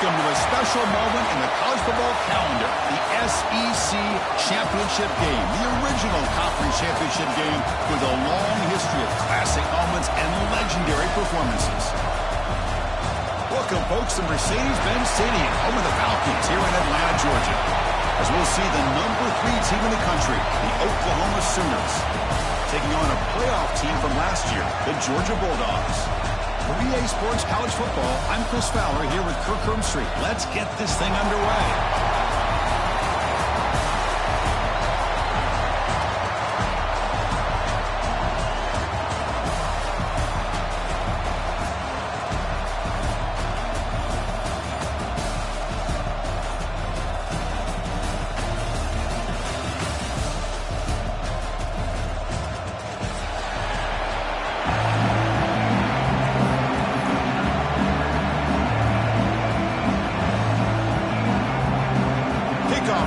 Welcome to a special moment in the college football calendar, the SEC Championship Game, the original conference championship game with a long history of classic moments and legendary performances. Welcome, folks, to Mercedes-Benz Stadium, home of the Falcons here in Atlanta, Georgia, as we'll see the number 3 team in the country, the Oklahoma Sooners, taking on a playoff team from last year, the Georgia Bulldogs. For EA Sports College Football, I'm Chris Fowler here with Kirk Herbstreit. Let's get this thing underway.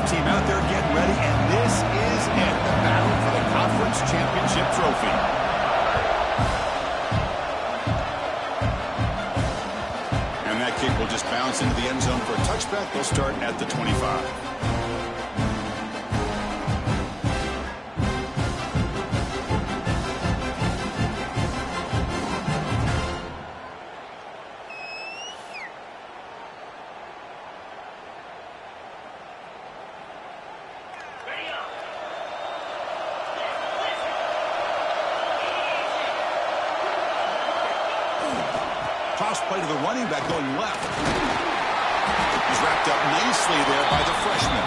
Team out there getting ready, and this is it, the battle for the conference championship trophy. And that kick will just bounce into the end zone for a touchback. They'll start at the 25. Toss play to the running back going left. He's wrapped up nicely there by the freshman.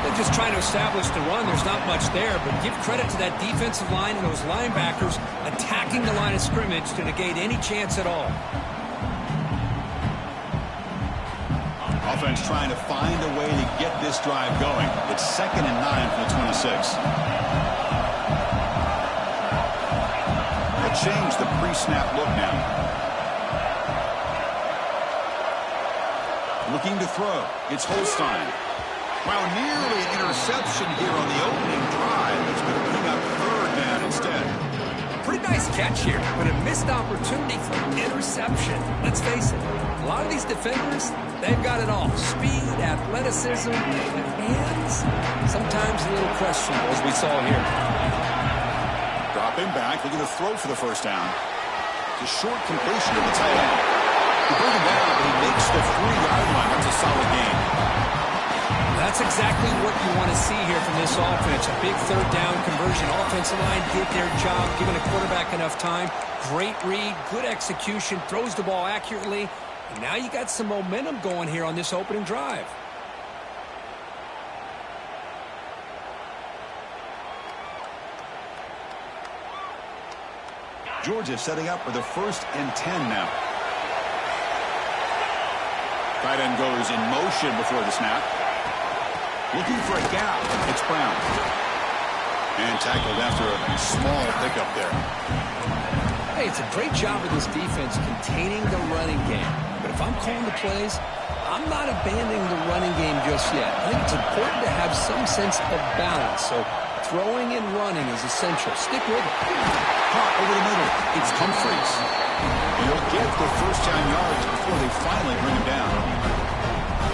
They're just trying to establish the run. There's not much there, but give credit to that defensive line and those linebackers attacking the line of scrimmage to negate any chance at all. Offense trying to find a way to get this drive going. It's 2nd and 9 from the 26. They'll change the pre-snap look now. Looking to throw. It's Holstein. Wow, nearly an interception here on the opening drive. It's going to bring up 3rd down instead. Pretty nice catch here, but a missed opportunity for interception. Let's face it, a lot of these defenders, they've got it all. Speed, athleticism, and hands. Sometimes a little questionable, as we saw here. Dropping back, looking to throw for the first down. It's a short completion to the tight end. He brings him down, but he makes the 3-yard line. That's a solid game. That's exactly what you want to see here from this offense. A big 3rd down conversion. Offensive line did their job, giving the quarterback enough time. Great read, good execution, throws the ball accurately. And now you got some momentum going here on this opening drive. Georgia setting up for the 1st and 10 now. Tight end goes in motion before the snap. Looking for a gap. It's Brown. And tackled after a small pickup there. Hey, it's a great job of this defense containing the running game. But if I'm calling the plays, I'm not abandoning the running game just yet. I think it's important to have some sense of balance. So throwing and running is essential. Stick with it. Caught over the middle. It's Humphreys. He'll get the 1st-down yards before they finally bring him down.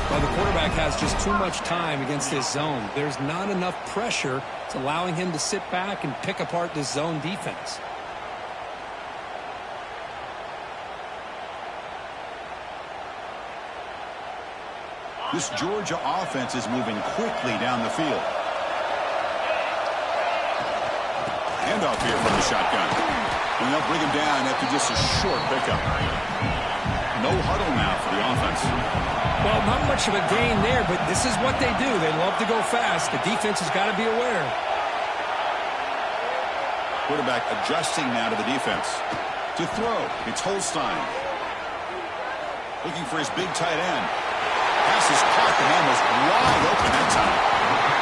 Well, the quarterback has just too much time against this zone. There's not enough pressure. It's allowing him to sit back and pick apart this zone defense. This Georgia offense is moving quickly down the field. Handoff here from the shotgun. And they'll bring him down after just a short pickup. No huddle now for the offense. Well, not much of a gain there, but this is what they do. They love to go fast. The defense has got to be aware. Quarterback adjusting now to the defense. To throw, it's Holstein. Looking for his big tight end. Pass is caught. The man was wide open that time.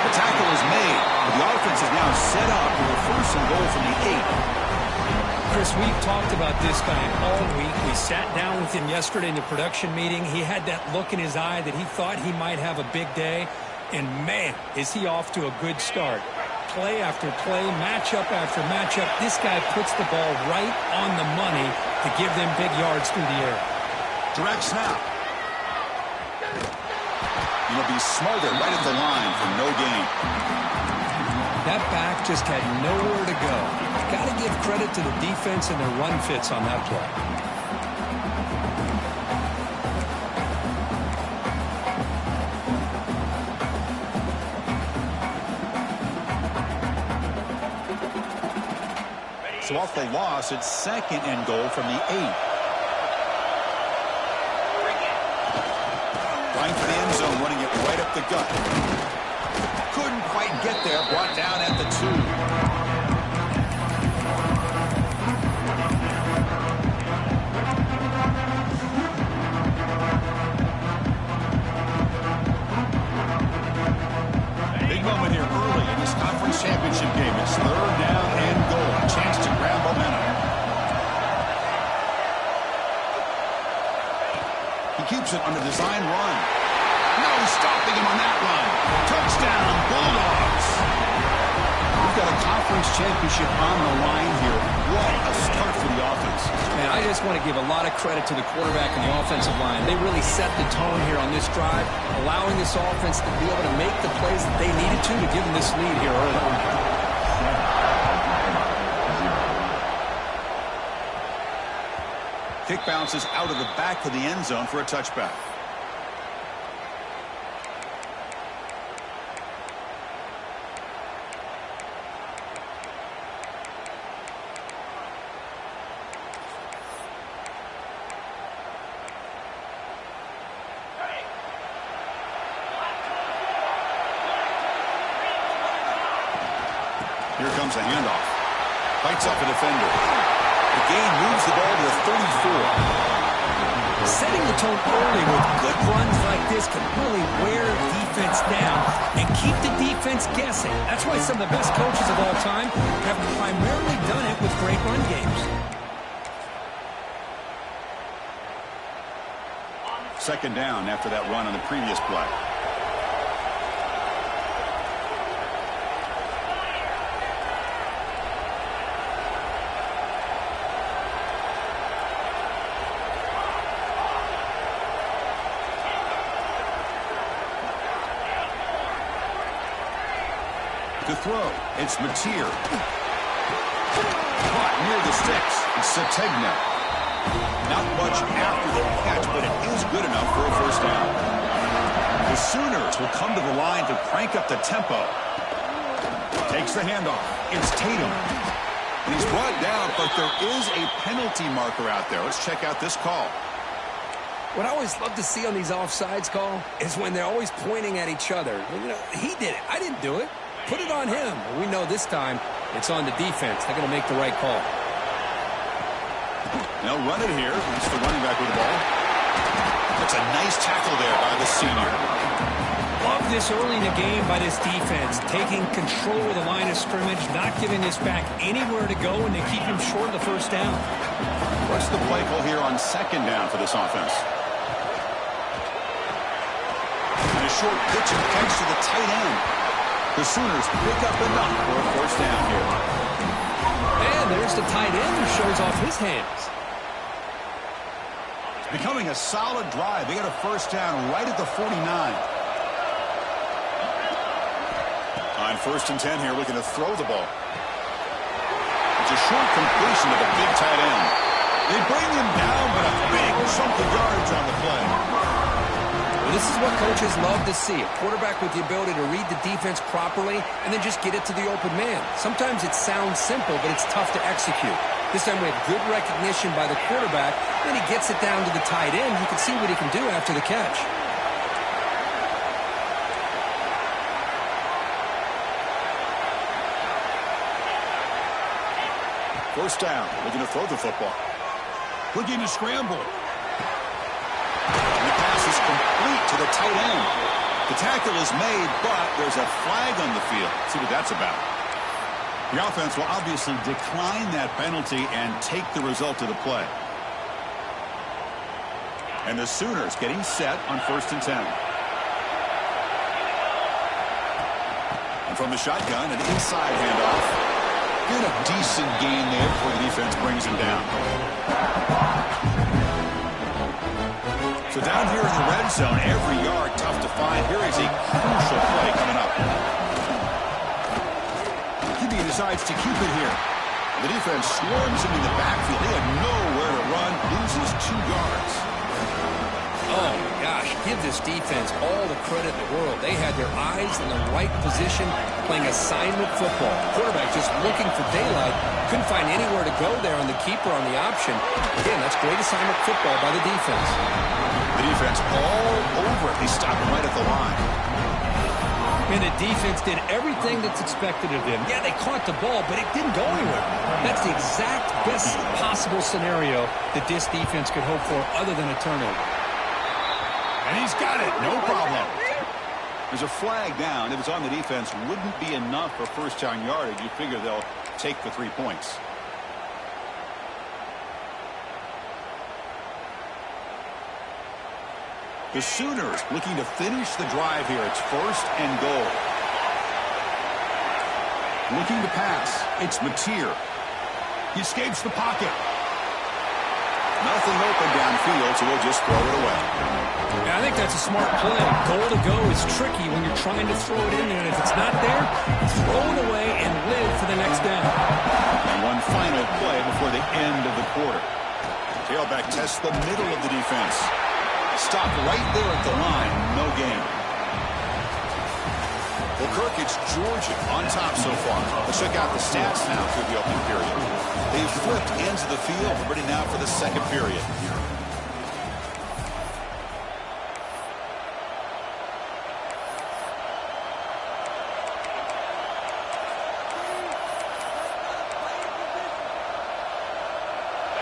The tackle is made. The offense is now set up for a 1st and goal from the 8. Chris, we've talked about this guy all week. We sat down with him yesterday in the production meeting. He had that look in his eye that he thought he might have a big day. And, man, is he off to a good start. Play after play, matchup after matchup. This guy puts the ball right on the money to give them big yards through the air. Direct snap. He'll be smothered right at the line for no gain. That back just had nowhere to go. Got to give credit to the defense and their run fits on that play. So off the loss, it's 2nd and goal from the 8. Trying for the end zone, running it right up the gut. Couldn't quite get there, brought down at the 2. Big moment here early in this conference championship game. It's 3rd down and goal. A chance to grab momentum. He keeps it on the design run. No stopping him on that run. Touchdown, Bulldogs. We've got a conference championship on the line here. What a start for the offense. Man, I just want to give a lot of credit to the quarterback and the offensive line. They really set the tone here on this drive, allowing this offense to be able to make the plays that they needed to give them this lead here early. Kick bounces out of the back of the end zone for a touchback. Here comes a handoff. Fights off a defender. The gain moves the ball to the 34. Setting the tone early with good runs like this can really wear defense down and keep the defense guessing. That's why some of the best coaches of all time have primarily done it with great run games. 2nd down after that run on the previous play. To throw, it's Mateer. Caught near the sticks. It's Sategna. Not much after the catch, but it is good enough for a 1st down. The Sooners will come to the line to crank up the tempo. Takes the handoff. It's Tatum. And he's brought down, but there is a penalty marker out there. Let's check out this call. What I always love to see on these offsides call is when they're always pointing at each other. You know, he did it. I didn't do it. Put it on him. We know this time it's on the defense. They're going to make the right call. They'll run it here. It's the running back with the ball. That's a nice tackle there by the senior. Love this early in the game by this defense. Taking control of the line of scrimmage, not giving this back anywhere to go, and they keep him short of the 1st down. What's the play call here on 2nd down for this offense? And a short pitch and catch to the tight end. The Sooners pick up enough for a 1st down here. And there's the tight end who shows off his hands. It's becoming a solid drive. They got a 1st down right at the 49. On 1st and 10 here, looking to throw the ball. It's a short completion to the big tight end. They bring him down, but a big chunk of yards on the play. Well, this is what coaches love to see. A quarterback with the ability to read the defense properly and then just get it to the open man. Sometimes it sounds simple, but it's tough to execute. This time we have good recognition by the quarterback. Then he gets it down to the tight end. You can see what he can do after the catch. First down. Looking to throw the football. Looking to scramble. And the pass is complete to the tight end. The tackle is made, but there's a flag on the field. Let's see what that's about. The offense will obviously decline that penalty and take the result of the play. And the Sooners getting set on 1st and 10. And from the shotgun, an inside handoff. Get a decent gain there before the defense brings him down. So down here in the red zone, every yard tough to find. Here is a crucial play coming up. QB decides to keep it here. The defense swarms into the backfield. They have nowhere to run. Loses 2 yards. Oh, my gosh. Give this defense all the credit in the world. They had their eyes in the right position playing assignment football. Quarterback just looking for daylight. Couldn't find anywhere to go there on the keeper on the option. Again, that's great assignment football by the defense. The defense all over it. They stop him right at the line. And the defense did everything that's expected of them. Yeah, they caught the ball, but it didn't go anywhere. That's the exact best possible scenario that this defense could hope for other than a turnover. And he's got it. No problem. There's a flag down. If it's on the defense, wouldn't be enough for first-down yardage. You figure they'll take the 3 points. The Sooners looking to finish the drive here. It's 1st and goal. Looking to pass. It's Mateer. He escapes the pocket. Nothing open downfield, so we'll just throw it away. Yeah, I think that's a smart play. Goal to go is tricky when you're trying to throw it in there. And if it's not there, throw it away and live for the next down. And one final play before the end of the quarter. Tailback tests the middle of the defense. Stop right there at the line. No gain. Well, Kirk, it's Georgia on top so far. Let's check out the stats now through the opening period. They've flipped ends of the field. We're ready now for the second period.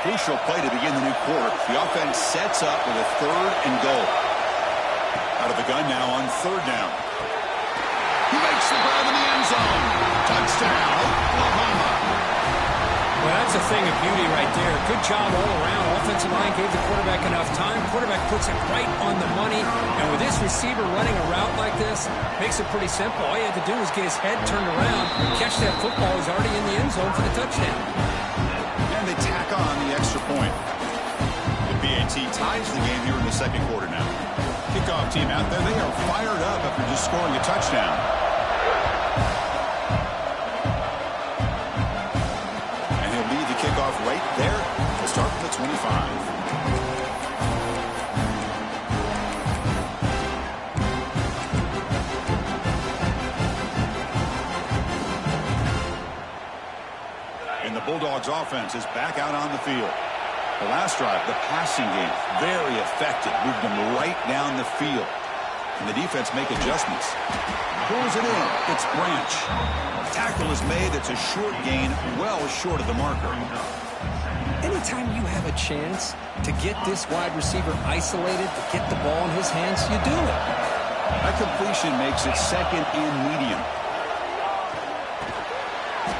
Crucial play to begin the new quarter. The offense sets up with a 3rd and goal. Out of the gun now on 3rd down. He makes the grab in the end zone. Touchdown, Oklahoma. Well, that's a thing of beauty right there. Good job all around. Offensive line gave the quarterback enough time. Quarterback puts it right on the money. And with this receiver running a route like this, makes it pretty simple. All you had to do was get his head turned around, catch that football. He's already in the end zone for the touchdown. They tack on the extra point. The BAT ties the game here in the second quarter now. Kickoff team out there. They are fired up after just scoring a touchdown. And he'll lead the kickoff right there to start from the 25. Bulldogs offense is back out on the field. The last drive, the passing game, very effective. Moved them right down the field. And the defense make adjustments. Pulls it in. It's Branch. Tackle is made. It's a short gain, well short of the marker. Anytime you have a chance to get this wide receiver isolated, to get the ball in his hands, you do it. That completion makes it 2nd and medium.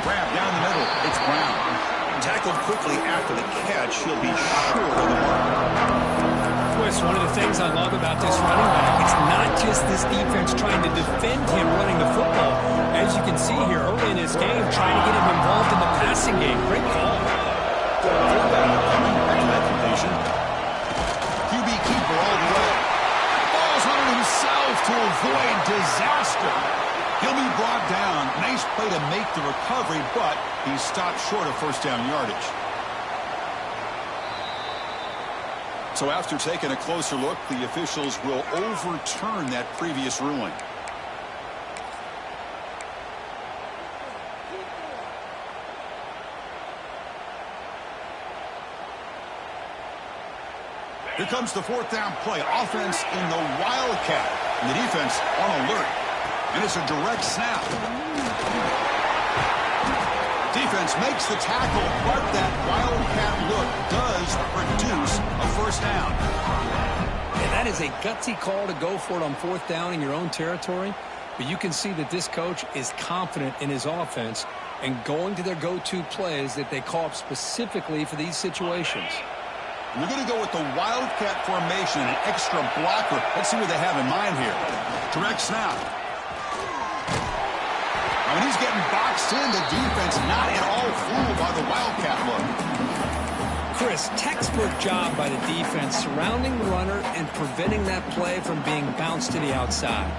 Grab down the middle. It's Brown. Tackled quickly after the catch. He'll be short of the mark. Chris, one of the things I love about this running back, it's not just this defense trying to defend him running the football. As you can see here early in this game, trying to get him involved in the passing game. Great call. After that completion. QB keeper all the way. Falls on himself to avoid disaster. He'll be brought down. Nice play to make the recovery, but he stopped short of first down yardage. So after taking a closer look, the officials will overturn that previous ruling. Here comes the 4th down play. Offense in the Wildcat. And the defense on alert. And it's a direct snap. Defense makes the tackle, but that Wildcat look does produce a first down. And that is a gutsy call to go for it on 4th down in your own territory. But you can see that this coach is confident in his offense and going to their go-to plays that they call up specifically for these situations. We're going to go with the Wildcat formation and an extra blocker. Let's see what they have in mind here. Direct snap. When he's getting boxed in, the defense not at all fooled by the Wildcat look. Chris, textbook job by the defense surrounding the runner and preventing that play from being bounced to the outside.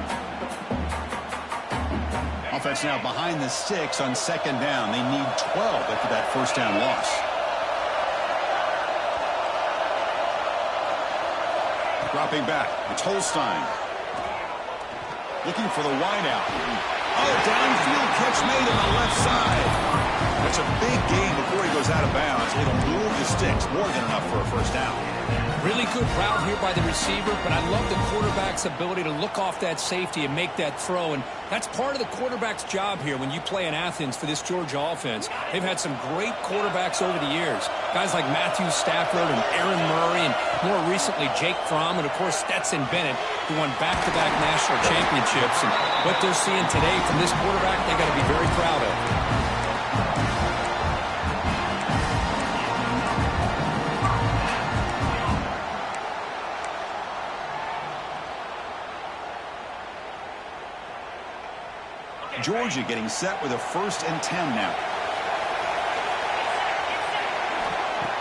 Offense now behind the 6 on second down. They need 12 after that first down loss. Dropping back, it's Holstein. Looking for the wideout. Oh, downfield catch made on the left side. That's a big gain before he goes out of bounds. It'll move the sticks, more than enough for a first down. Really good route here by the receiver, but I love the quarterback's ability to look off that safety and make that throw, and that's part of the quarterback's job here when you play in Athens for this Georgia offense. They've had some great quarterbacks over the years, guys like Matthew Stafford and Aaron Murray, and more recently Jake Fromm, and of course Stetson Bennett, who won back-to-back national championships. And what they're seeing today from this quarterback, they got to be very proud of. Georgia getting set with a 1st and 10 now.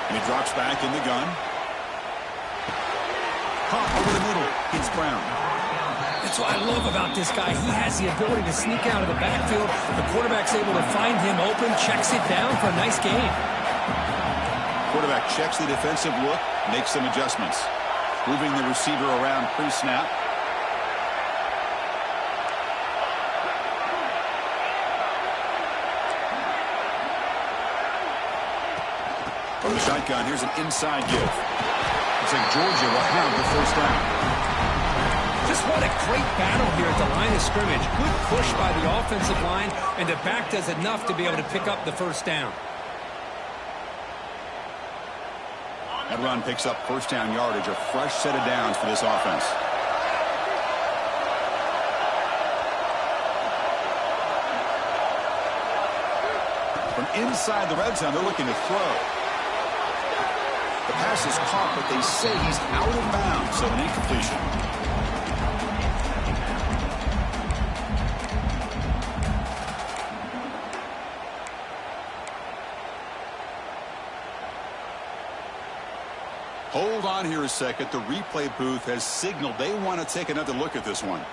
And he drops back in the gun. Caught over the middle. It's Brown. That's what I love about this guy. He has the ability to sneak out of the backfield. The quarterback's able to find him open, checks it down for a nice gain. Quarterback checks the defensive look, makes some adjustments. Moving the receiver around pre-snap. From the shotgun, here's an inside give. Looks like Georgia will have the first down. Just what a great battle here at the line of scrimmage. Good push by the offensive line, and the back does enough to be able to pick up the first down. That run picks up first down yardage, a fresh set of downs for this offense. From inside the red zone, they're looking to throw. The pass is caught, but they say he's out of bounds, so an incompletion. Hold on here a second. The replay booth has signaled they want to take another look at this one.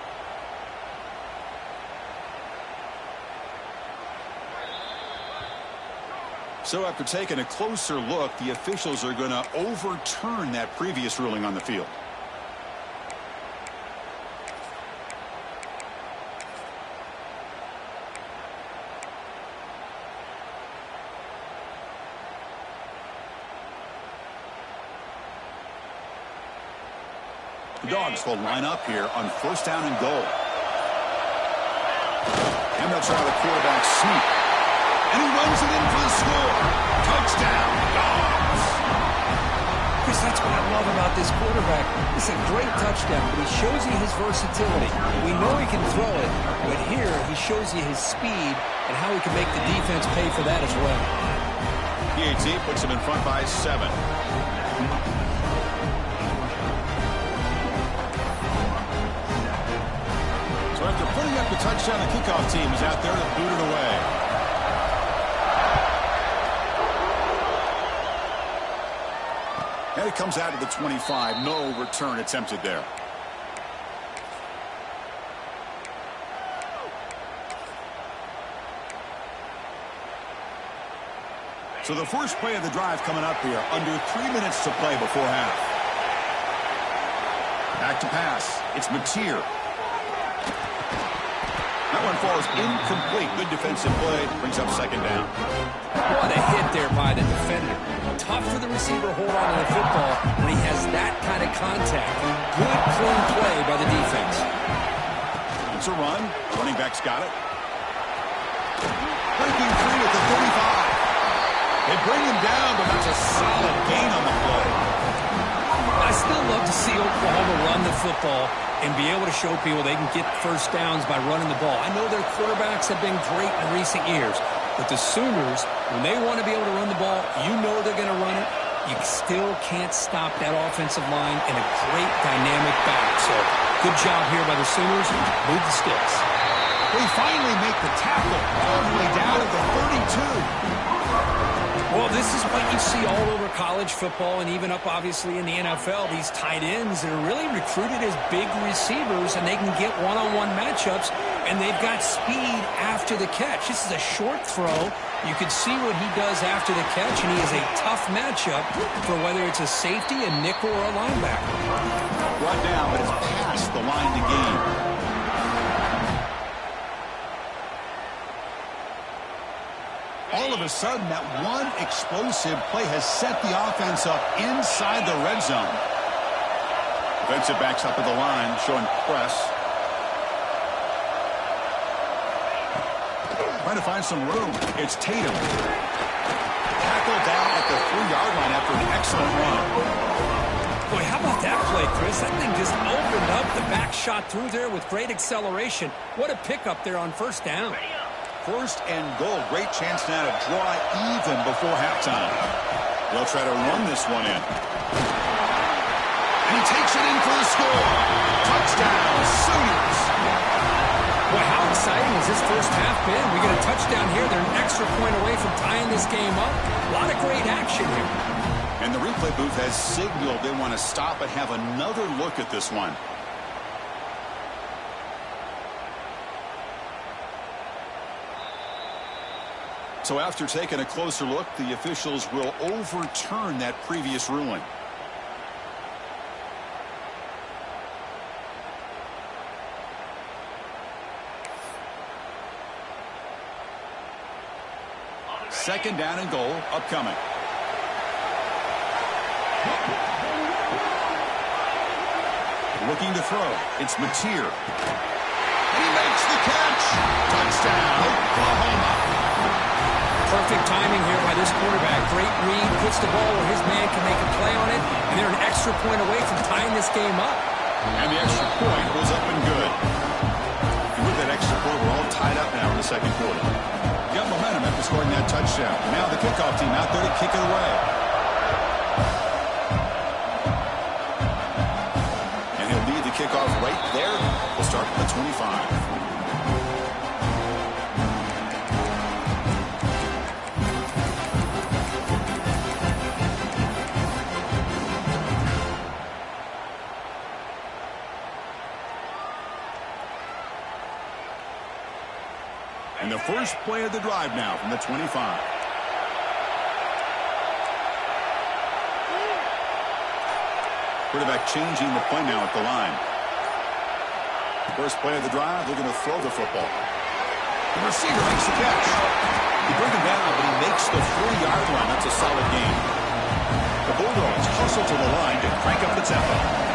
So after taking a closer look, the officials are going to overturn that previous ruling on the field. The Dogs will line up here on first down and goal. And they'll try the quarterback sneak. And he runs it in for the score. Touchdown, Dogs. Chris, that's what I love about this quarterback. It's a great touchdown, but he shows you his versatility. We know he can throw it, but here he shows you his speed and how he can make the defense pay for that as well. PAT puts him in front by 7. So after putting up the touchdown, the kickoff team is out there to boot it away. And it comes out to the 25. No return attempted there. So the first play of the drive coming up here. Under 3 minutes to play before half. Back to pass. It's Mateer. That one falls incomplete. Good defensive play. Brings up second down. What a hit there by the defender. Tough for the receiver to hold on to the football when he has that kind of contact. Good, clean play by the defense. It's a run. Running back's got it. Breaking free at the 35. They bring him down, but that's a solid gain on the play. I still love to see Oklahoma run the football and be able to show people they can get first downs by running the ball. I know their quarterbacks have been great in recent years, but the Sooners, when they want to be able to run the ball, you know they're going to run it. You still can't stop that offensive line and a great dynamic back. So good job here by the Sooners. Move the sticks. They finally make the tackle all the way down at the 32. Well, this is what you see all over college football and even up, obviously, in the NFL. These tight ends that are really recruited as big receivers, and they can get one-on-one matchups, and they've got speed after the catch. This is a short throw. You can see what he does after the catch, and he is a tough matchup for whether it's a safety, a nickel, or a linebacker. Brought down, but it's past the line to gain. All of a sudden, that one explosive play has set the offense up inside the red zone. Defensive backs up at the line, showing press. Trying to find some room. It's Tatum. Tackled down at the 3-yard line after an excellent run. Boy, how about that play, Chris? That thing just opened up. The back shot through there with great acceleration. What a pickup there on first down. First and goal. Great chance now to draw even before halftime. They'll try to run this one in. And he takes it in for the score. Touchdown, Sooners. Boy, how exciting has this first half been? We get a touchdown here. They're an extra point away from tying this game up. A lot of great action here. And the replay booth has signaled they want to stop and have another look at this one. So after taking a closer look, the officials will overturn that previous ruling. Second down and goal upcoming. Looking to throw. It's Mateer. And he makes the catch. Touchdown, Oklahoma. Perfect timing here by this quarterback. Great read, puts the ball where his man can make a play on it, and they're an extra point away from tying this game up. And the extra point was up and good. And with that extra point, we're all tied up now in the second quarter. Got momentum after scoring that touchdown. Now the kickoff team out there to kick it away. And he'll lead the kickoff right there. We'll start at the 25. And the first play of the drive now from the 25. Quarterback changing the play now at the line. First play of the drive, they're going to throw the football. The receiver makes the catch. He brings him down, but he makes the 3-yard line. That's a solid gain. The Bulldogs hustle to the line to crank up the tempo.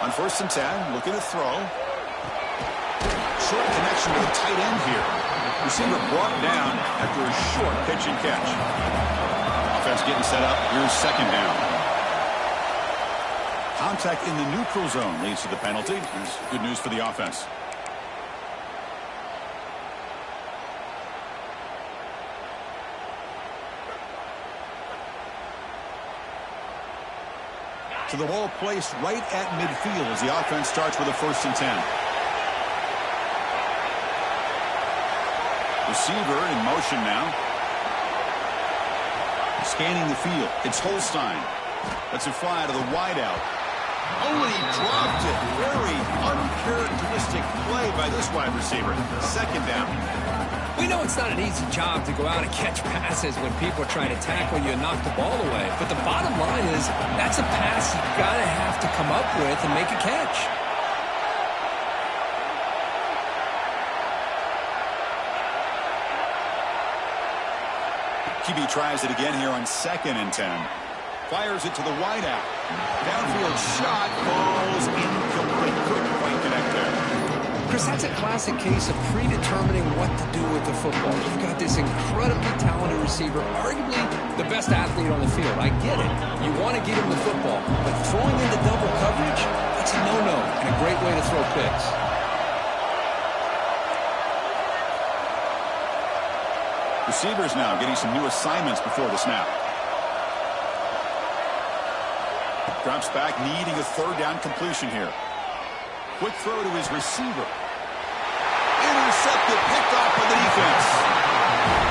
On 1st and 10, looking to throw. Short connection to the tight end here. Receiver brought down after a short pitch and catch. Offense getting set up. Here's second down. Contact in the neutral zone leads to the penalty. That's good news for the offense. To the ball placed right at midfield as the offense starts with a 1st and 10. Receiver in motion now. Scanning the field. It's Holstein. That's a fly to the wideout. Oh, and he dropped it. Very uncharacteristic play by this wide receiver. Second down. We know it's not an easy job to go out and catch passes when people are trying to tackle you and knock the ball away. But the bottom line is that's a pass you've got to have to come up with and make a catch. QB tries it again here on 2nd and 10. Fires it to the wideout. Downfield shot falls incomplete. Couldn't quite connect there. Chris, that's a classic case of predetermining what to do with the football. You've got this incredibly talented receiver, arguably the best athlete on the field. I get it. You want to get him the football, but throwing into double coverage, that's a no-no and a great way to throw picks. Receivers now getting some new assignments before the snap. Drops back, needing a third down completion here. Quick throw to his receiver. Intercepted, picked off by the defense.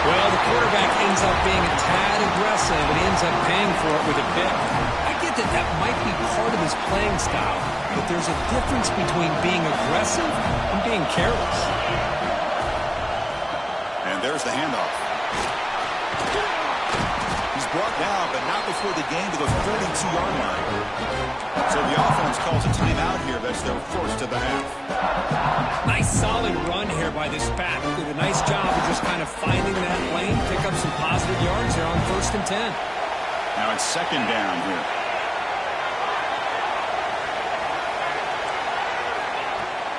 Well, the quarterback ends up being a tad aggressive, and he ends up paying for it with a pick. I get that that might be part of his playing style, but there's a difference between being aggressive and being careless. And there's the handoff. He's brought down, but not before the game to the 42-yard line. So the offense calls a timeout here. That's their first of the half. Nice solid run here by this back. Did a nice job of just kind of finding that lane, pick up some positive yards there on 1st and 10. Now it's 2nd down here.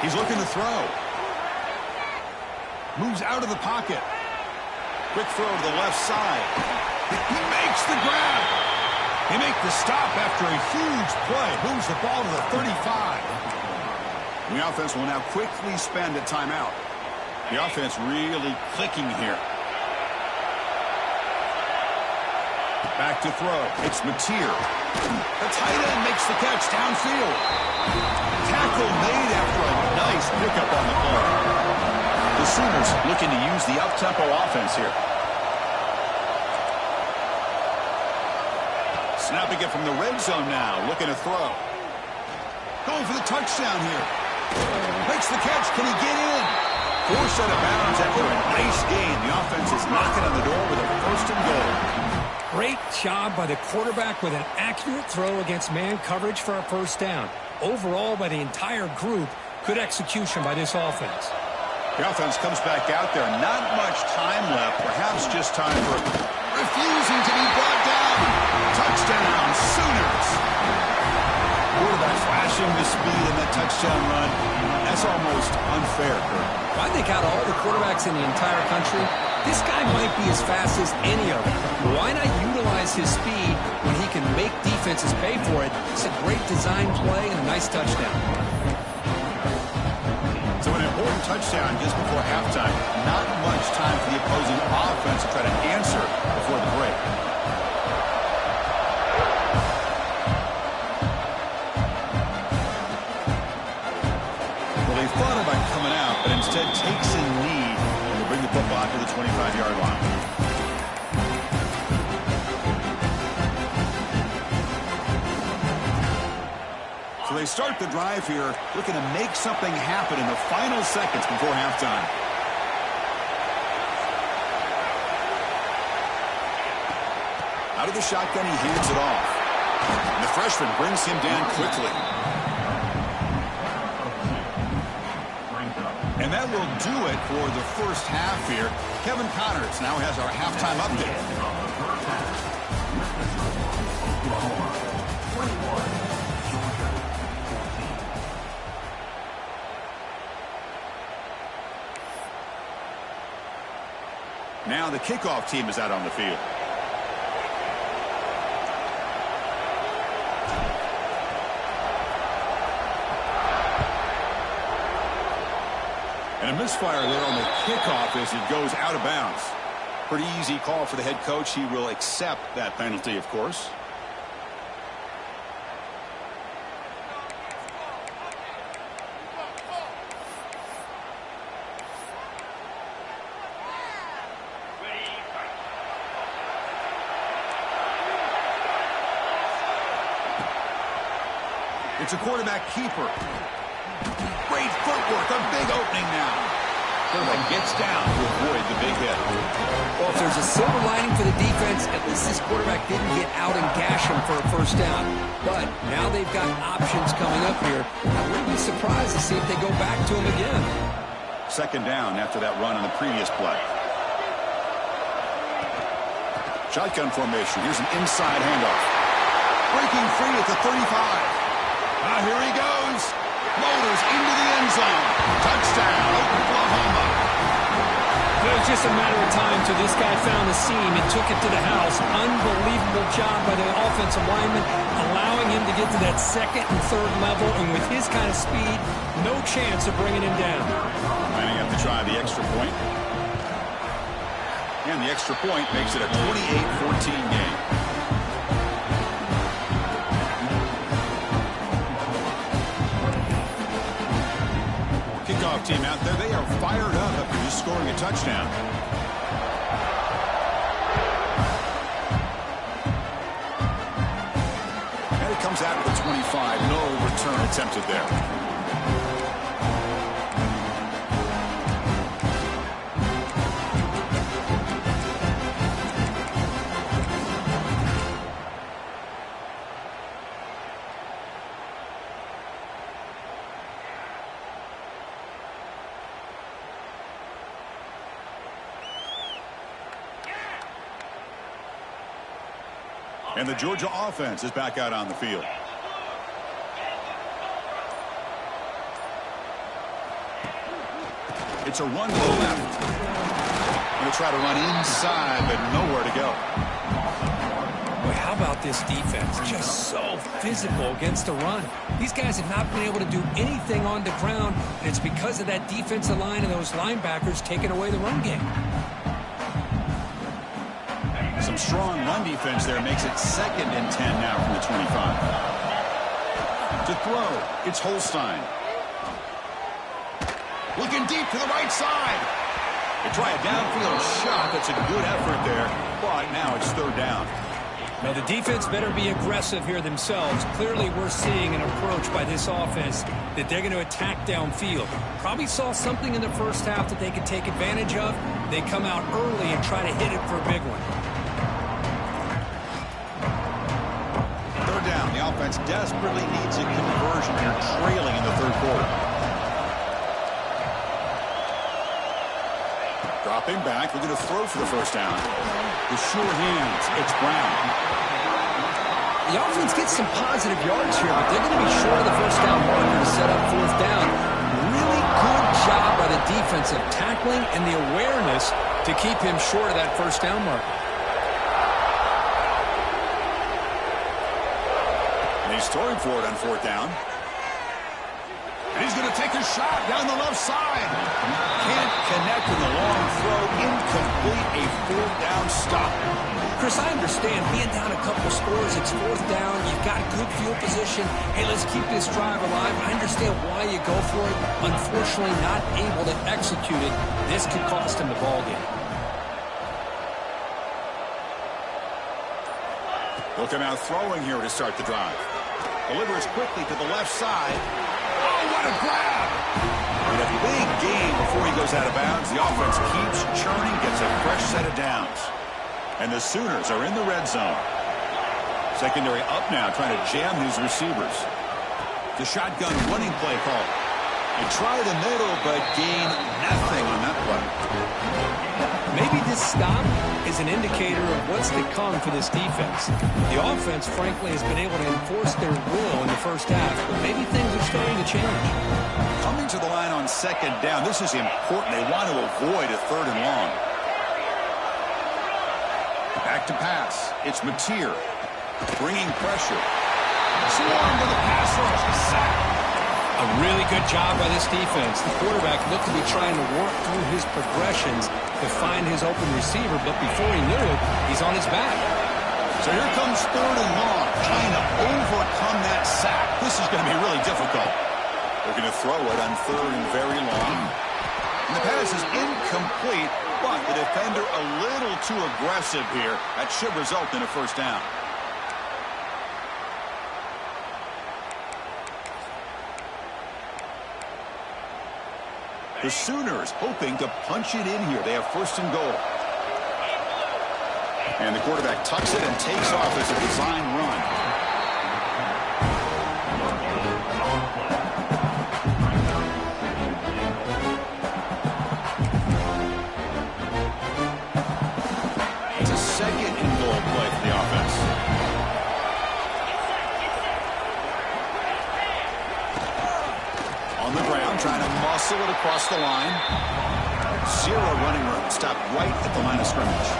He's looking to throw. Moves out of the pocket. Quick throw to the left side. He makes the grab. They make the stop after a huge play. Moves the ball to the 35. The offense will now quickly spend a timeout. The offense really clicking here. Back to throw. It's Mateer. The tight end makes the catch downfield. Tackle made after a nice pickup on the play. The Sooners looking to use the up-tempo offense here. Snapping it from the red zone now. Looking to throw. Going for the touchdown here. Makes the catch. Can he get in? Forced out of bounds after a nice gain. The offense is knocking on the door with a 1st and goal. Great job by the quarterback with an accurate throw against man coverage for a 1st down. Overall, by the entire group, good execution by this offense. The offense comes back out there. Not much time left. Perhaps just time for refusing to be brought down. Touchdown, Sooners. Quarterback flashing the speed in that touchdown run. That's almost unfair, Kurt. I think out of all the quarterbacks in the entire country, this guy might be as fast as any of them. Why not utilize his speed when he can make defenses pay for it? It's a great design play and a nice touchdown. So an important touchdown just before halftime. Not much time for the opposing offense to try to answer before the break. Well, they thought about coming out, but instead takes a knee and will bring the football to the 25-yard line. So they start the drive here, looking to make something happen in the final seconds before halftime. Out of the shotgun, he hands it off. And the freshman brings him down quickly. And that will do it for the first half here. Kevin Connors now has our halftime update. Now the kickoff team is out on the field. And a misfire there on the kickoff as it goes out of bounds. Pretty easy call for the head coach. He will accept that penalty, of course. It's a quarterback keeper. Great footwork, a big opening now. Quarterback gets down to avoid the big hit. Well, if there's a silver lining for the defense, at least this quarterback didn't get out and gash him for a 1st down. But now they've got options coming up here. I wouldn't be surprised to see if they go back to him again. 2nd down after that run on the previous play. Shotgun formation. Here's an inside handoff. Breaking free at the 35. Here he goes. Motors into the end zone. Touchdown, Oklahoma. It was just a matter of time till this guy found the seam and took it to the house. Unbelievable job by the offensive lineman, allowing him to get to that 2nd and 3rd level. And with his kind of speed, no chance of bringing him down. Lining up to try the extra point. And the extra point makes it a 28-14 game. football team out there, they are fired up after just scoring a touchdown. And it comes out of the 25. No return attempted there. And the Georgia offense is back out on the field. It's a run to the left. Going to try to run inside, but nowhere to go. Boy, how about this defense? Just so physical against the run. These guys have not been able to do anything on the ground, and it's because of that defensive line and those linebackers taking away the run game. Some strong run defense there makes it 2nd and 10 now from the 25. To throw, it's Holstein. Looking deep to the right side. They try a downfield shot. That's a good effort there, but now it's 3rd down. Now, the defense better be aggressive here themselves. Clearly, we're seeing an approach by this offense that they're going to attack downfield. Probably saw something in the first half that they could take advantage of. They come out early and try to hit it for a big one. Down. The offense desperately needs a conversion here, trailing in the 3rd quarter. Dropping back, we're going to throw for the 1st down. The sure hands, it's Brown. The offense gets some positive yards here, but they're going to be short of the 1st down marker to set up 4th down. Really good job by the defense of tackling and the awareness to keep him short of that 1st down marker. He's throwing for it on 4th down. And he's going to take a shot down the left side. Can't connect in the long throw. Incomplete, a 4th down stop. Chris, I understand being down a couple scores. It's 4th down. You've got good field position. Hey, let's keep this drive alive. I understand why you go for it. Unfortunately, not able to execute it. This could cost him the ball game. Look him out throwing here to start the drive. Delivers quickly to the left side. Oh, what a grab! And a big gain before he goes out of bounds. The offense keeps churning, gets a fresh set of downs. And the Sooners are in the red zone. Secondary up now, trying to jam these receivers. The shotgun running play call. They try the middle, but gain nothing on that play. Maybe this stop is an indicator of what's to come for this defense. The offense, frankly, has been able to enforce their will in the first half, but maybe things are starting to change. Coming to the line on 2nd down, this is important. They want to avoid a 3rd and long. Back to pass. It's Mateer. Bringing pressure. Swarm to the pass rush. Sack. A really good job by this defense. The quarterback looked to be trying to work through his progressions to find his open receiver, but before he knew it, he's on his back. So here comes 3rd and long, trying to overcome that sack. This is going to be really difficult. They're going to throw it on 3rd and very long. And the pass is incomplete, but the defender a little too aggressive here. That should result in a 1st down. The Sooners hoping to punch it in here. They have 1st and goal. And the quarterback tucks it and takes off as a design run. It's a 2nd and goal play for the offense. On the ground, trying to muscle it across the line. 0 running room. Stopped right at the line of scrimmage.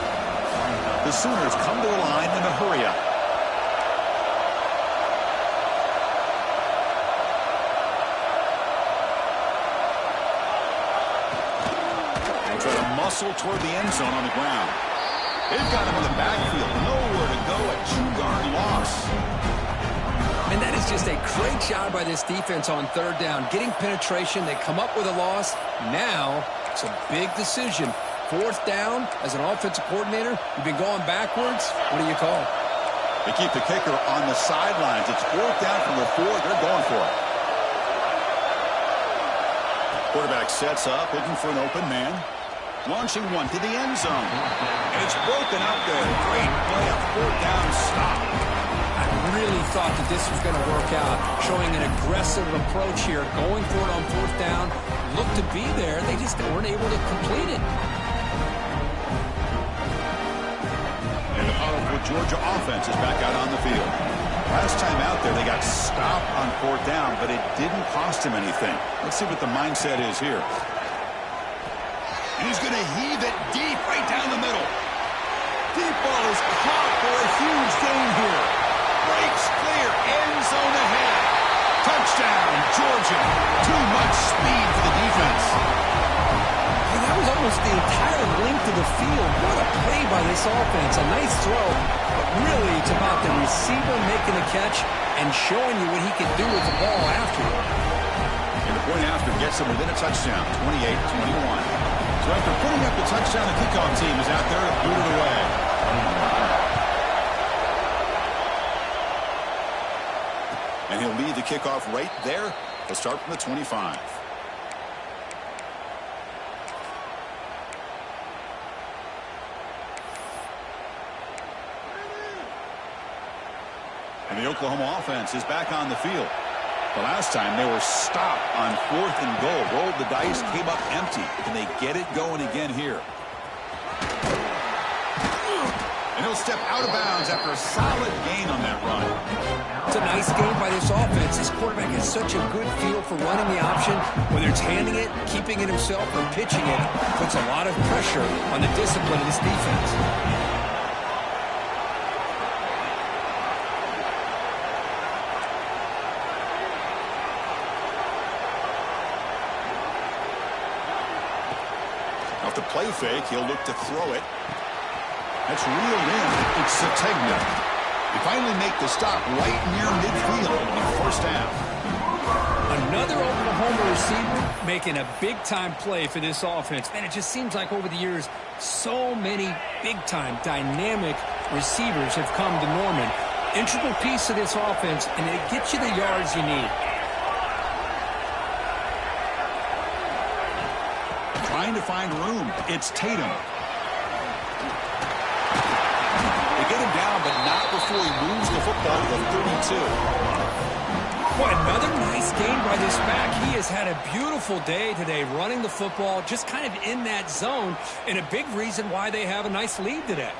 The Sooners come to the line in a hurry up. They try to muscle toward the end zone on the ground. They've got him in the backfield. Nowhere to go, a 2-yard loss. And that is is just a great job by this defense on third down. Getting penetration, they come up with a loss. Now, it's a big decision. Fourth down, as an offensive coordinator, you've been going backwards. What do you call? They keep the kicker on the sidelines. It's fourth down from the 4. They're going for it. Quarterback sets up, looking for an open man. Launching one to the end zone. And it's broken up there. Great play, a fourth down stop. I really thought that this was going to work out. Showing an aggressive approach here. Going for it on fourth down. Looked to be there. They just weren't able to complete it. And the powerful Georgia offense is back out on the field. Last time out there, they got stopped on fourth down, but it didn't cost him anything. Let's see what the mindset is here. He's going to heave it deep right down the middle. Deep ball is caught for a huge gain here. Breaks clear, end zone ahead. Touchdown, Georgia. Too much speed for the defense. And that was almost the entire length of the field. What a play by this offense. A nice throw, but really it's about the receiver making the catch and showing you what he can do with the ball after it. And the point after gets him within a touchdown, 28-21. So after putting up the touchdown, the kickoff team is out there to boot it away. And he'll lead the kickoff right there. He'll start from the 25. And the Oklahoma offense is back on the field. The last time they were stopped on 4th and goal. Rolled the dice, came up empty. Can they get it going again here? And he'll step out of bounds after a solid gain on that run. It's a nice game by this offense. This quarterback has such a good feel for running the option. Whether it's handing it, keeping it himself, or pitching it, puts a lot of pressure on the discipline of this defense. Off the play fake, he'll look to throw it. That's reeled in. It's Sategna. They finally make the stop right near midfield on first down. Another Oklahoma receiver making a big-time play for this offense. Man, it just seems like over the years, so many big-time, dynamic receivers have come to Norman. Integral piece of this offense, and it gets you the yards you need. Trying to find room. It's Tatum. They get him down, but not before he moves the football to the 32. Boy, another nice game by this back. He has had a beautiful day today running the football, just kind of in that zone, and a big reason why they have a nice lead today.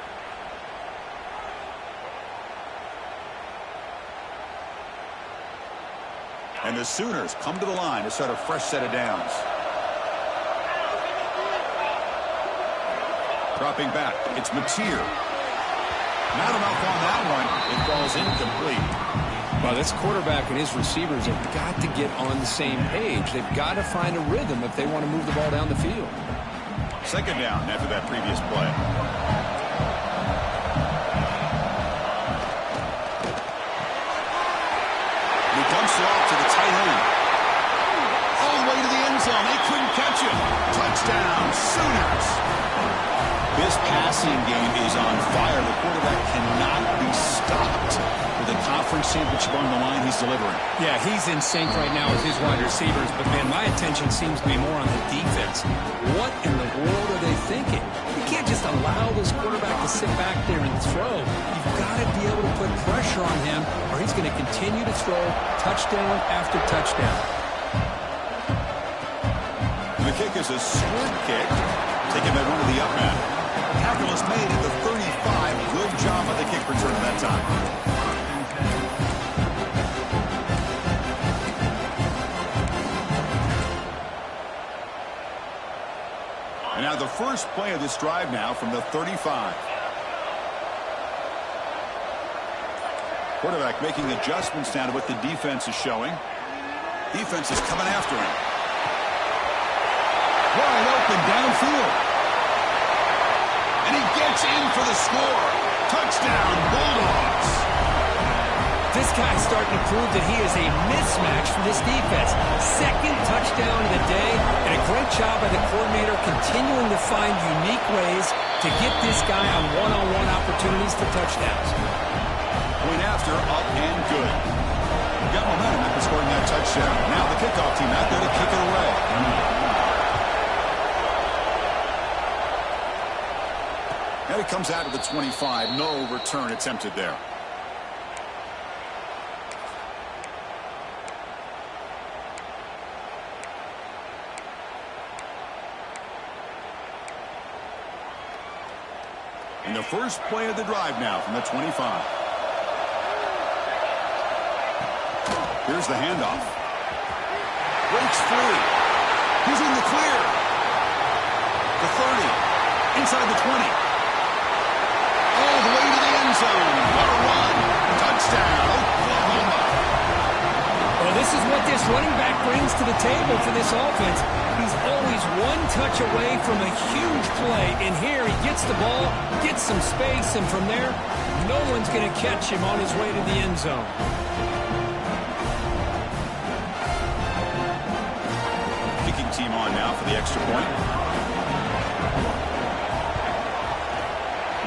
And the Sooners come to the line to start a fresh set of downs. Dropping back, it's Mateer. Not enough on that one. It falls incomplete. Well, this quarterback and his receivers have got to get on the same page. They've got to find a rhythm if they want to move the ball down the field. Second down after that previous play. He dumps it off to the tight end. All the way to the end zone. They couldn't catch him. Touchdown, Sooners. This passing game is on fire. The quarterback cannot be stopped. With the conference championship on the line, he's delivering. Yeah, he's in sync right now with his wide receivers. But, man, my attention seems to be more on the defense. What in the world are they thinking? You can't just allow this quarterback to sit back there and throw. You've got to be able to put pressure on him, or he's going to continue to throw touchdown after touchdown. And the kick is a squib kick. Taking that run to the up man. Tackle is made at the 35. Good job of the kick return that time. And now the first play of this drive now from the 35. Quarterback making adjustments now to what the defense is showing. Defense is coming after him. Wide open downfield. And he gets in for the score. Touchdown, Bulldogs. This guy's starting to prove that he is a mismatch for this defense. Second touchdown of the day, and a great job by the coordinator continuing to find unique ways to get this guy on one-on-one opportunities for touchdowns. Point after, up and good. Got momentum after scoring that touchdown. Now the kickoff team out there to kick it away. And it comes out of the 25. No return attempted there. And the first play of the drive now from the 25. Here's the handoff. Breaks free. He's in the clear. The 30. Inside the 20. All the way to the end zone. What a run. Touchdown, Oklahoma. Well, this is what this running back brings to the table for this offense. He's always one touch away from a huge play. And here he gets the ball, gets some space, and from there, no one's going to catch him on his way to the end zone. Kicking team on now for the extra point.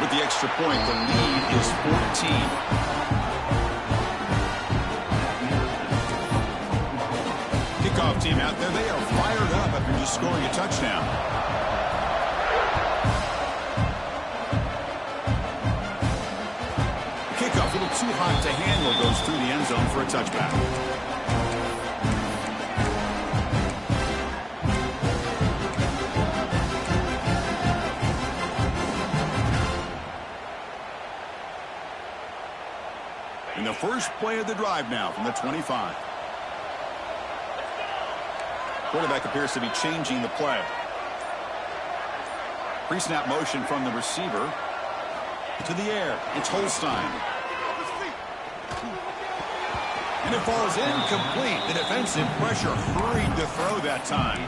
With the extra point, the lead is 14. Kickoff team out there, they are fired up after just scoring a touchdown. Kickoff a little too hot to handle, goes through the end zone for a touchback. And the first play of the drive now from the 25. Quarterback appears to be changing the play. Pre-snap motion from the receiver. To the air. It's Holstein. And it falls incomplete. The defensive pressure hurried to throw that time.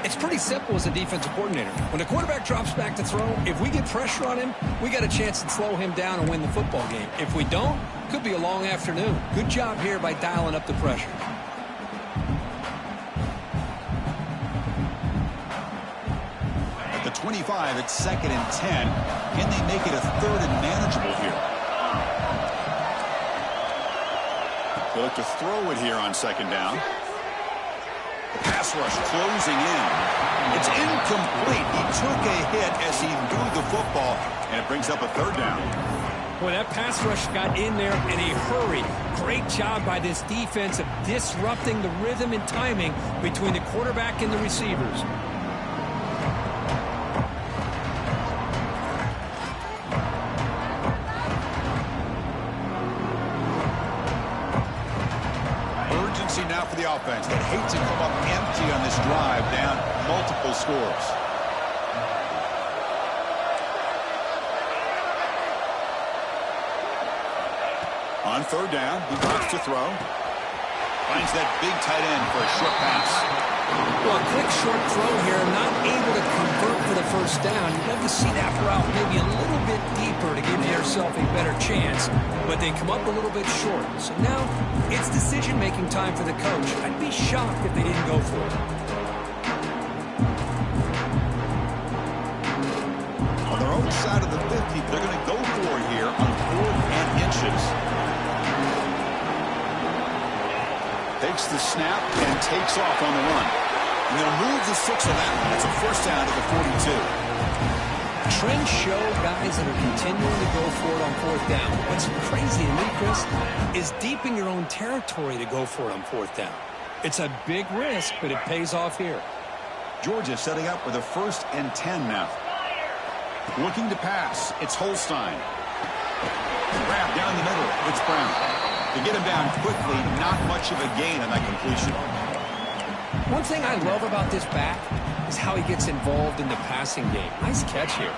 It's pretty simple as a defensive coordinator. When the quarterback drops back to throw, if we get pressure on him, we got a chance to slow him down and win the football game. If we don't, could be a long afternoon. Good job here by dialing up the pressure. At the 25, it's 2nd and 10. Can they make it a 3rd and manageable here? They look to throw it here on 2nd down. The pass rush closing in. It's incomplete. He took a hit as he threw the football, and it brings up a 3rd down. Boy, that pass rush got in there in a hurry. Great job by this defense of disrupting the rhythm and timing between the quarterback and the receivers. Urgency now for the offense. They hate to come up empty on this drive, down multiple scores. On 3rd down, he wants to throw. Finds that big tight end for a short pass. Well, a quick short throw here, not able to convert for the 1st down. You'd love to see that route maybe a little bit deeper to give yourself a better chance, but they come up a little bit short. So now it's decision-making time for the coach. I'd be shocked if they didn't go for it. On their own side of the 50, they're going to go for it here on 4th and inches. Takes the snap and takes off on the run. And they'll move the 6 on that one. It's a 1st down to the 42. Trends show guys that are continuing to go for it on 4th down. What's crazy to me, Chris, is deep in your own territory to go for it on 4th down. It's a big risk, but it pays off here. Georgia setting up with a 1st and 10 now. Looking to pass. It's Holstein. Grab down the middle. It's Brown. To get him down quickly, not much of a gain on that completion. One thing I love about this back is how he gets involved in the passing game. Nice catch here.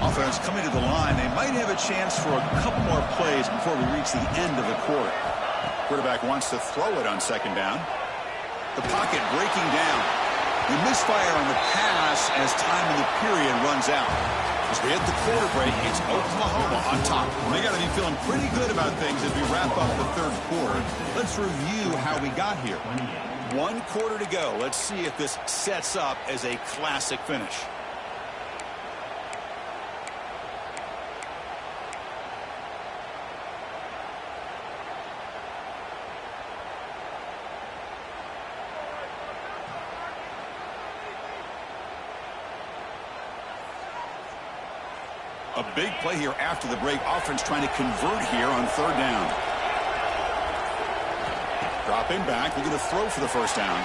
Offense coming to the line. They might have a chance for a couple more plays before we reach the end of the quarter. Quarterback wants to throw it on 2nd down. The pocket breaking down. The misfire on the pass as time in the period runs out. As we hit the quarter break, it's Oklahoma on top. They got to be feeling pretty good about things as we wrap up the third quarter. Let's review how we got here. 1 quarter to go. Let's see if this sets up as a classic finish. A big play here after the break. Offense trying to convert here on 3rd down. Dropping back, looking to throw for the first down.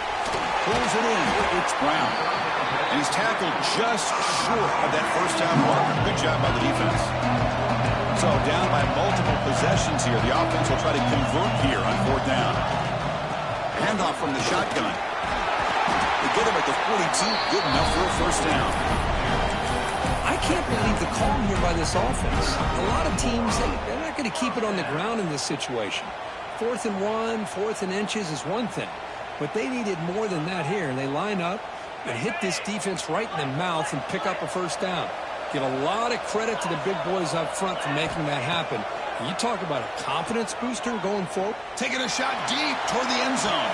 Pulls it in. It's Brown. And he's tackled just short of that first down marker. Good job by the defense. So down by multiple possessions here. The offense will try to convert here on 4th down. Handoff from the shotgun. They get him at the 42. Good enough for a first down. I can't believe the calm here by this offense. A lot of teams, they're not going to keep it on the ground in this situation. 4th and 1, 4th and inches is one thing. But they needed more than that here. They line up and hit this defense right in the mouth and pick up a first down. Give a lot of credit to the big boys up front for making that happen. And you talk about a confidence booster going forward. Taking a shot deep toward the end zone.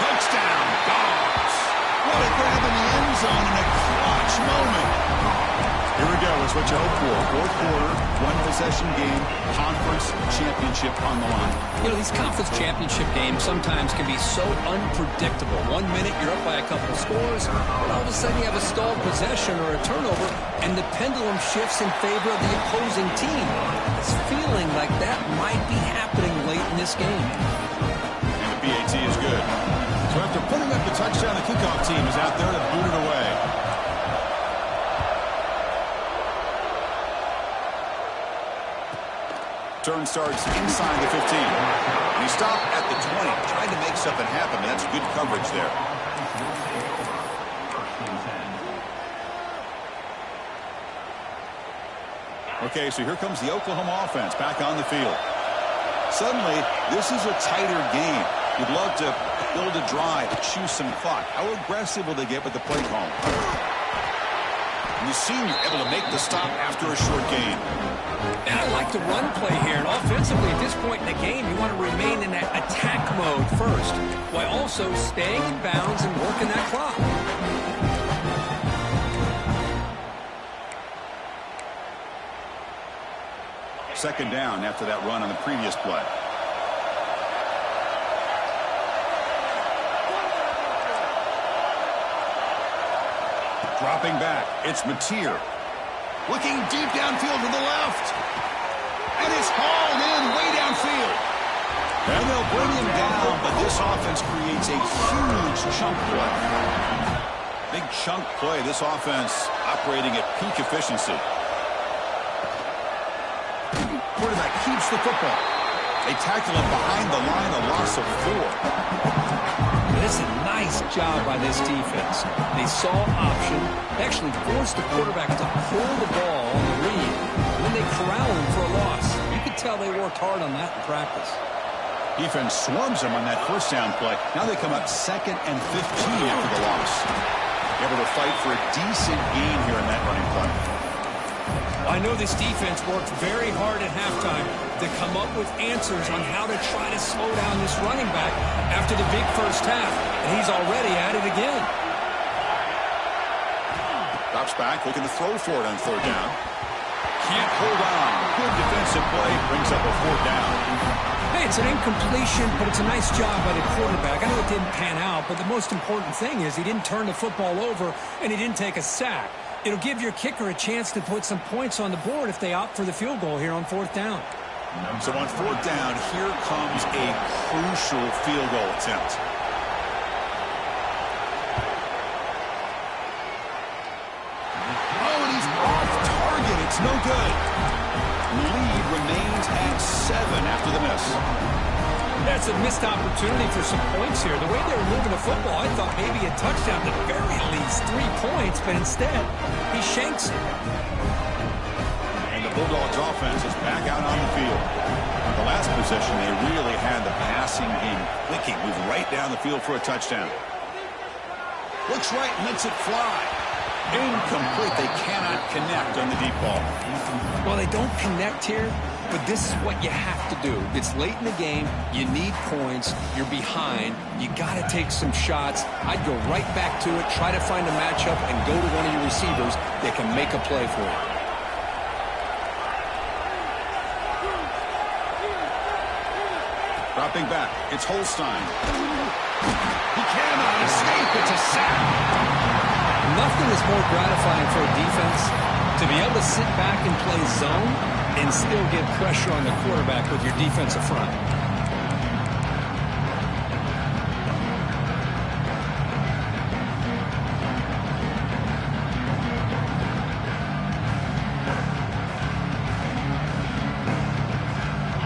Touchdown, Dogs. What a grab in the end zone in a clutch moment. Here we go. It's what you hope for. 4th quarter, 1-possession game, conference championship on the line. You know, these conference championship games sometimes can be so unpredictable. 1 minute you're up by a couple of scores, but all of a sudden you have a stalled possession or a turnover, and the pendulum shifts in favor of the opposing team. It's feeling like that might be happening late in this game. And the BAT is good. So after putting up the touchdown, the kickoff team is out there to boot it away. Turn starts inside the 15. And he stopped at the 20, trying to make something happen, and that's good coverage there. Okay, so here comes the Oklahoma offense back on the field. Suddenly, this is a tighter game. You'd love to build a drive, choose some clock. How aggressive will they get with the play call? And the senior able to make the stop after a short gain. And I like the run play here. And offensively, at this point in the game, you want to remain in that attack mode first, while also staying in bounds and working that clock. Second down after that run on the previous play. Dropping back, it's Mateer. Looking deep downfield to the left. And it's hauled in way downfield. And they'll bring him down, but this offense creates a huge chunk play. Big chunk play. This offense operating at peak efficiency. Quarterback keeps the football. They tackle him behind the line, a loss of 4. This is a nice job by this defense. They saw option, actually forced the quarterback to pull the ball on the read, and then they corral him for a loss. You could tell they worked hard on that in practice. Defense swarms them on that first down play. Now they come up 2nd and 15 after the loss. Able to fight for a decent gain here in that running play. I know this defense worked very hard at halftime to come up with answers on how to try to slow down this running back after the big first half, and he's already at it again. Drops back, looking to throw for it on 3rd down. Can't hold on. Good defensive play, brings up a 4th down. Hey, it's an incompletion, but it's a nice job by the quarterback. I know it didn't pan out, but the most important thing is he didn't turn the football over, and he didn't take a sack. It'll give your kicker a chance to put some points on the board if they opt for the field goal here on 4th down. So on 4th down, here comes a crucial field goal attempt. Oh, and he's off target. It's no good. Lead remains at 7 after the miss. That's a missed opportunity for some points here. The way they were moving the football, I thought maybe a touchdown, at the very least 3 points, but instead, he shanks it. And the Bulldogs offense is back out on the field. The last possession, they really had the passing game clicking, moved right down the field for a touchdown. Looks right, lets it fly. Incomplete. They cannot connect on the deep ball. Well, they don't connect here, but this is what you have to do. It's late in the game. You need points. You're behind. You got to take some shots. I'd go right back to it, try to find a matchup, and go to one of your receivers that can make a play for you. Dropping back, it's Holstein. He cannot escape. It's a sack. Nothing is more gratifying for a defense to be able to sit back and play zone and still get pressure on the quarterback with your defensive front.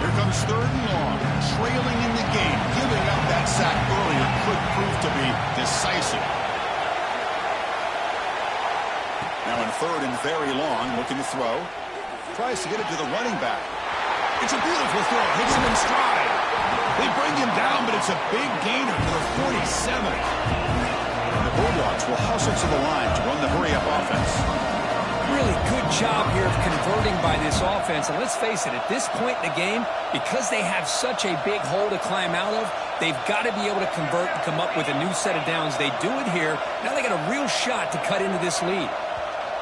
Here comes 3rd and long, trailing in the game. Giving up that sack earlier could prove to be decisive. Now in 3rd and very long, looking to throw. Tries to get it to the running back. It's a beautiful throw. Hits him in stride. They bring him down, but it's a big gainer to the 47. And the Bulldogs will hustle to the line to run the hurry-up offense. Really good job here of converting by this offense. And let's face it, at this point in the game, because they have such a big hole to climb out of, they've got to be able to convert and come up with a new set of downs. They do it here. Now they got a real shot to cut into this lead.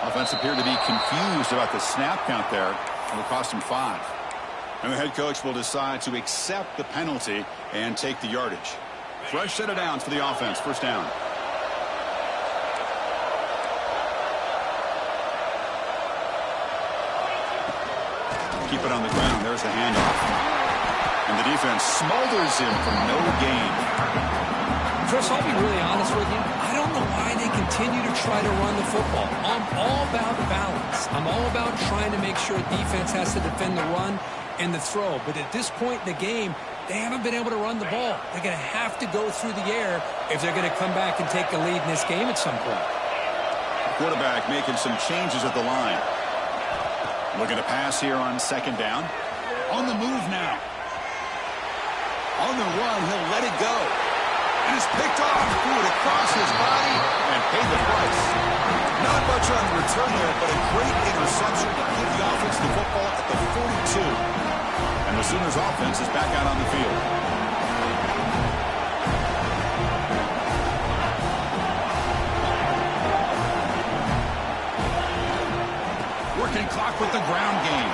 Offense appeared to be confused about the snap count there. It will cost him 5. And the head coach will decide to accept the penalty and take the yardage. Fresh set of downs for the offense. 1st down. Keep it on the ground. There's the handoff. And the defense smothers him for no gain. Chris, I'll be really honest with you. I don't know why they continue to try to run the football. I'm all about balance. I'm all about trying to make sure defense has to defend the run and the throw. But at this point in the game, they haven't been able to run the ball. They're going to have to go through the air if they're going to come back and take the lead in this game at some point. Quarterback making some changes at the line. Looking to pass here on 2nd down. On the move now. On the run, he'll let it go. And it's picked off, threw it across his body, and paid the price. Not much on the return there, but a great interception to give the offense the football at the 42. And the Sooners offense is back out on the field. Working clock with the ground game.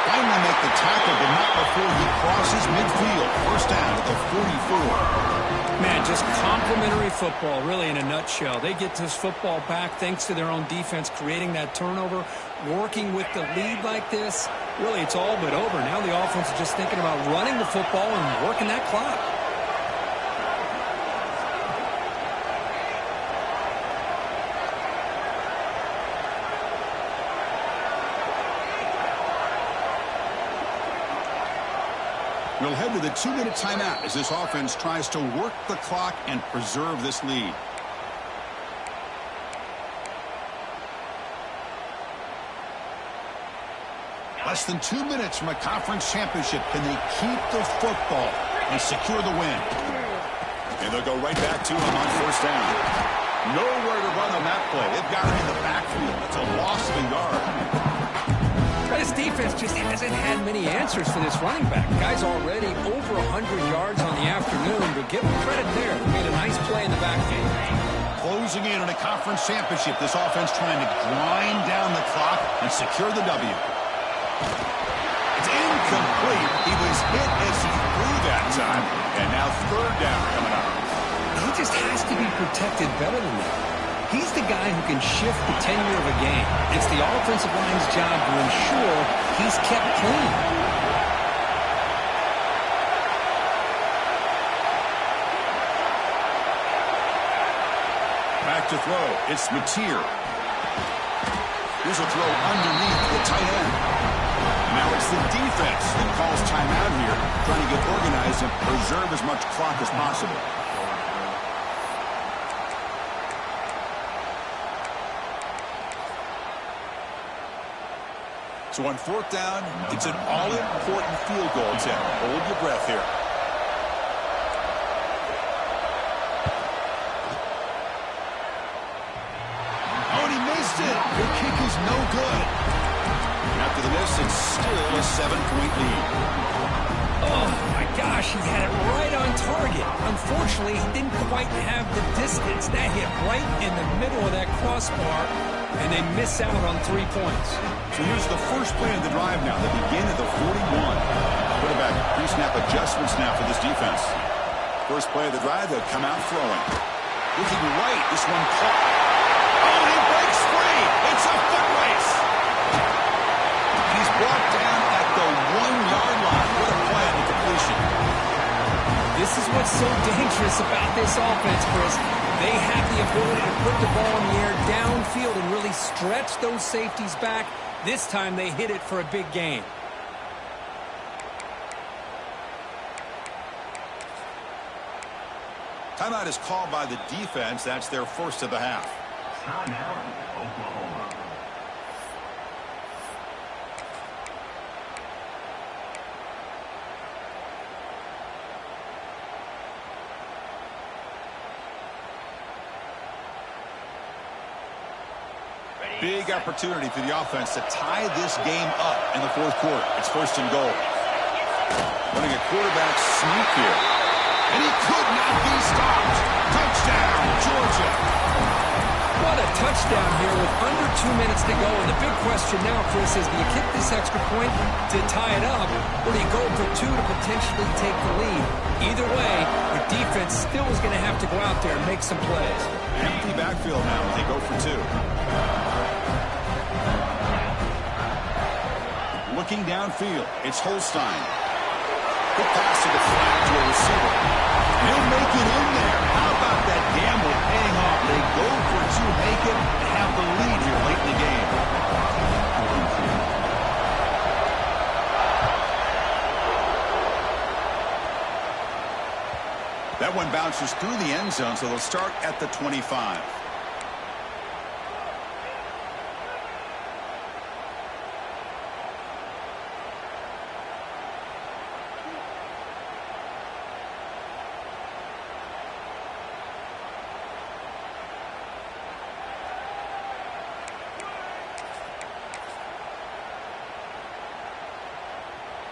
Finally make the tackle, but not before he crosses midfield. 1st down at the 44. Man, just complimentary football, really, in a nutshell. They get this football back thanks to their own defense, creating that turnover, working with the lead like this. Really, it's all but over. Now the offense is just thinking about running the football and working that clock. We'll head to the 2-minute timeout as this offense tries to work the clock and preserve this lead. Less than 2 minutes from a conference championship. Can they keep the football and secure the win? And they'll go right back to him on 1st down. Nowhere to run on that play. They've got him in the backfield. It's a loss of a yard. This defense just hasn't had many answers for this running back. Guy's already over 100 yards on the afternoon, but give him credit there. He made a nice play in the backfield. Closing in on a conference championship, this offense trying to grind down the clock and secure the W. It's incomplete. He was hit as he threw that time, and now 3rd down coming up. He just has to be protected better than that. He's the guy who can shift the tenure of a game. It's the offensive line's job to ensure he's kept clean. Back to throw. It's Mateer. Here's a throw underneath the tight end. Now it's the defense that calls timeout here, trying to get organized and preserve as much clock as possible. So on 4th down, it's an all-important field goal attempt. Hold your breath here. gosh, he had it right on target. Unfortunately, he didn't quite have the distance. That hit right in the middle of that crossbar, and they miss out on 3 points. So here's the first play of the drive now, the begin of the 41. Quarterback pre-snap adjustments now for this defense. First play of the drive, they'll come out throwing. Looking right, this one caught. Oh, he breaks free. It's a foot race. He's brought down at the 1-yard line. What a play on the completion. This is what's so dangerous about this offense, Chris. They have the ability to put the ball in the air downfield and really stretch those safeties back. This time they hit it for a big gain. Timeout is called by the defense. That's their first of the half. Timeout, Oklahoma. Big opportunity for the offense to tie this game up in the fourth quarter. It's first and goal. Running a quarterback sneak here. And he could not be stopped. Touchdown, Georgia. What a touchdown here with under 2 minutes to go. And the big question now, Chris, is do you kick this extra point to tie it up, or do you go for 2 to potentially take the lead? Either way, the defense still is going to have to go out there and make some plays. Empty backfield now as they go for 2. Looking downfield, it's Holstein. Good pass to the flat to a receiver. He'll make it in there. How about that gamble paying off? They go for 2, make it, and have the lead here late in the game. That one bounces through the end zone, so they'll start at the 25.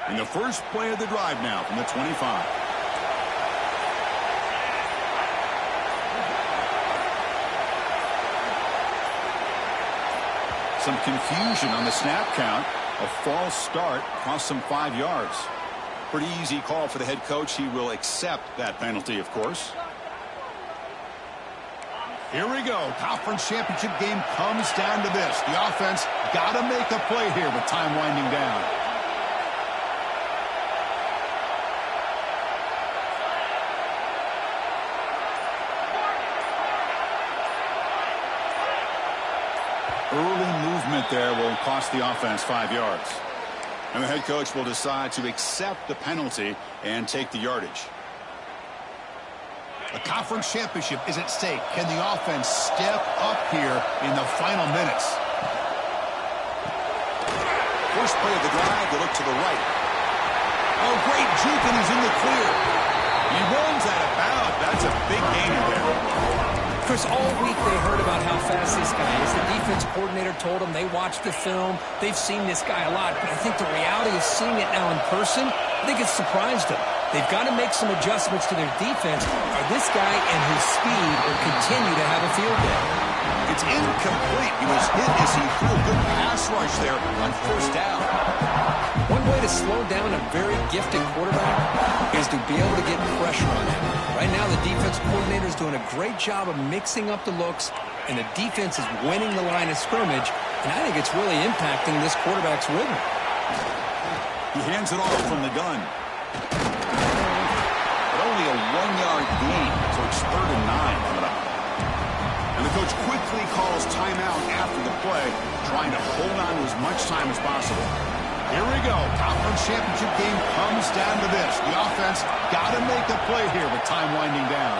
And the first play of the drive now from the 25. Some confusion on the snap count. A false start cost them 5 yards. Pretty easy call for the head coach. He will accept that penalty, of course. Here we go. Conference championship game comes down to this. The offense got to make a play here with time winding down. Early movement there will cost the offense 5 yards. And the head coach will decide to accept the penalty and take the yardage. The conference championship is at stake. Can the offense step up here in the final minutes? First play of the drive, they look to the right. Oh, great juke, and he's in the clear. He runs out of bounds. That's a big gainer there. Chris, all week they heard about how fast this guy is. The defense coordinator told them they watched the film. They've seen this guy a lot, but I think the reality of seeing it now in person, I think it's surprised them. They've got to make some adjustments to their defense, or this guy and his speed will continue to have a field day. It's incomplete. He was hit as he threw a good pass rush there on first down. One way to slow down a very gifted quarterback is to be able to get pressure on him. Right now, the defense coordinator is doing a great job of mixing up the looks, and the defense is winning the line of scrimmage, and I think it's really impacting this quarterback's rhythm. He hands it off from the gun. But only a 1-yard gain, so it's 3rd and 9 coming up. And the coach quickly calls timeout after the play, trying to hold on to as much time as possible. Here we go. Conference championship game comes down to this. The offense got to make a play here with time winding down.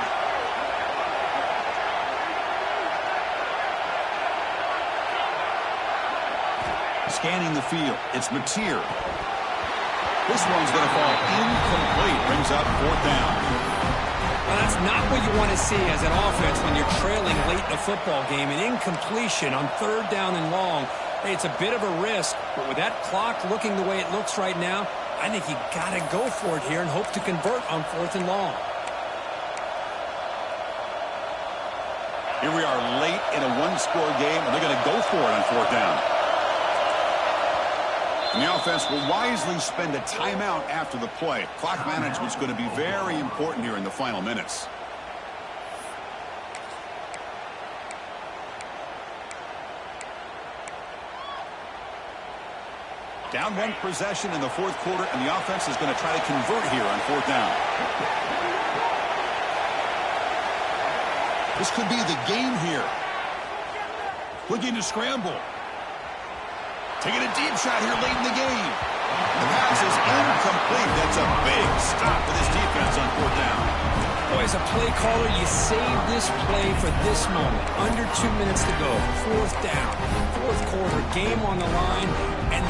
Scanning the field. It's Mateer. This one's going to fall incomplete. Brings up 4th down. Well, that's not what you want to see as an offense when you're trailing late in a football game. An incompletion on 3rd down and long. Hey, it's a bit of a risk, but with that clock looking the way it looks right now, I think you got to go for it here and hope to convert on 4th and long. Here we are late in a one-score game, and they're going to go for it on 4th down. And the offense will wisely spend a timeout after the play. Clock management's going to be very important here in the final minutes. Down one possession in the 4th quarter, and the offense is going to try to convert here on 4th down. This could be the game here. Looking to scramble. Taking a deep shot here late in the game. The pass is incomplete. That's a big stop for this defense on 4th down. Boy, as a play caller, you save this play for this moment. Under 2 minutes to go. 4th down. 4th quarter, game on the line, and